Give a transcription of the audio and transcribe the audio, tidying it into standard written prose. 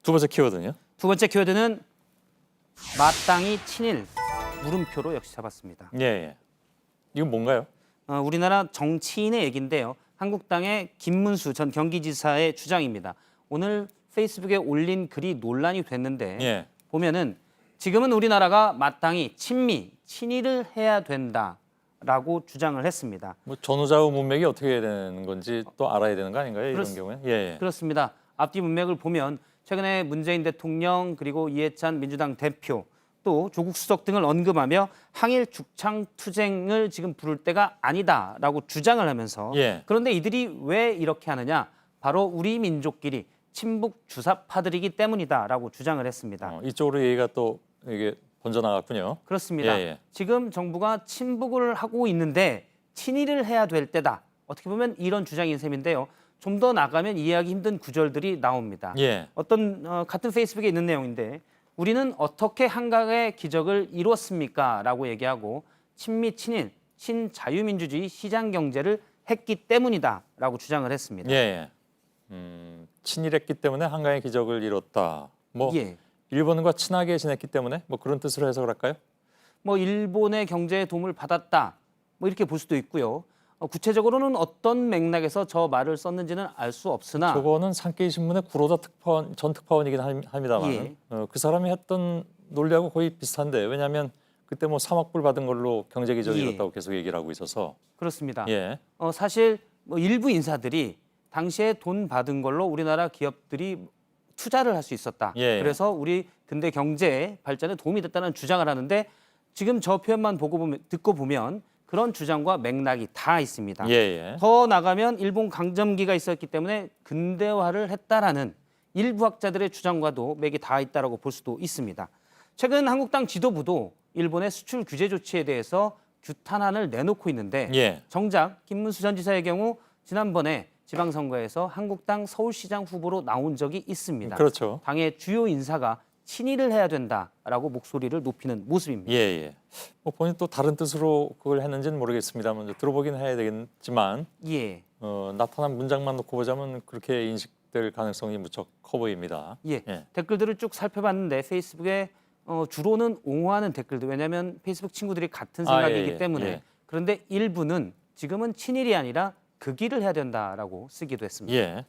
두 번째 키워드는요? 두 번째 키워드는 마땅히 친일 물음표로 역시 잡았습니다. 예, 예. 이건 뭔가요? 우리나라 정치인의 얘기인데요. 한국당의 김문수 전 경기지사의 주장입니다. 오늘 페이스북에 올린 글이 논란이 됐는데 예. 보면은 지금은 우리나라가 마땅히 친일을 해야 된다라고 주장을 했습니다. 뭐 전후좌우 문맥이 어떻게 되는 건지 또 알아야 되는 거 아닌가요? 이런 경우에? 예, 예. 그렇습니다. 앞뒤 문맥을 보면 최근에 문재인 대통령 그리고 이해찬 민주당 대표 또 조국 수석 등을 언급하며 항일 죽창 투쟁을 지금 부를 때가 아니다라고 주장을 하면서 예. 그런데 이들이 왜 이렇게 하느냐? 바로 우리 민족끼리 친북 주사파들이기 때문이다라고 주장을 했습니다. 이쪽으로 얘기가 또 이게 번져나갔군요. 그렇습니다. 예, 예. 지금 정부가 친북을 하고 있는데 친일을 해야 될 때다. 어떻게 보면 이런 주장인 셈인데요. 좀 더 나가면 이해하기 힘든 구절들이 나옵니다. 예. 같은 페이스북에 있는 내용인데 우리는 어떻게 한강의 기적을 이뤘습니까? 라고 얘기하고 친미, 친일, 신자유민주주의 시장 경제를 했기 때문이다 라고 주장을 했습니다. 예, 예. 친일했기 때문에 한강의 기적을 이뤘다. 뭐 예. 일본과 친하게 지냈기 때문에 뭐 그런 뜻으로 해석을 할까요? 뭐 일본의 경제에 도움을 받았다. 뭐 이렇게 볼 수도 있고요. 구체적으로는 어떤 맥락에서 저 말을 썼는지는 알 수 없으나 저거는 산케이 신문의 구로다 전 특파원이긴 합니다만 예. 그 사람이 했던 논리하고 거의 비슷한데 왜냐하면 그때 뭐 3억 불 받은 걸로 경제 기적을 예. 이뤘다고 계속 얘기를 하고 있어서 그렇습니다. 예. 사실 뭐 일부 인사들이 당시에 돈 받은 걸로 우리나라 기업들이 투자를 할 수 있었다. 예. 그래서 우리 근대 경제 발전에 도움이 됐다는 주장을 하는데 지금 저 표현만 듣고 보면 그런 주장과 맥락이 다 있습니다. 예, 예. 더 나가면 일본 강점기가 있었기 때문에 근대화를 했다라는 일부 학자들의 주장과도 맥이 다 있다라고 볼 수도 있습니다. 최근 한국당 지도부도 일본의 수출 규제 조치에 대해서 규탄안을 내놓고 있는데 예. 정작 김문수 전 지사의 경우 지난번에 지방선거에서 한국당 서울시장 후보로 나온 적이 있습니다. 그렇죠. 당의 주요 인사가 친일을 해야 된다라고 목소리를 높이는 모습입니다. 예, 예. 뭐 본인 또 다른 뜻으로 그걸 했는지는 모르겠습니다만 이제 들어보긴 해야 되겠지만 예. 나타난 문장만 놓고 보자면 그렇게 인식될 가능성이 무척 커 보입니다. 예. 예. 댓글들을 쭉 살펴봤는데 페이스북에 주로는 옹호하는 댓글들 왜냐하면 페이스북 친구들이 같은 생각이기 예, 때문에 예. 그런데 일부는 지금은 친일이 아니라 극일을 해야 된다라고 쓰기도 했습니다. 예.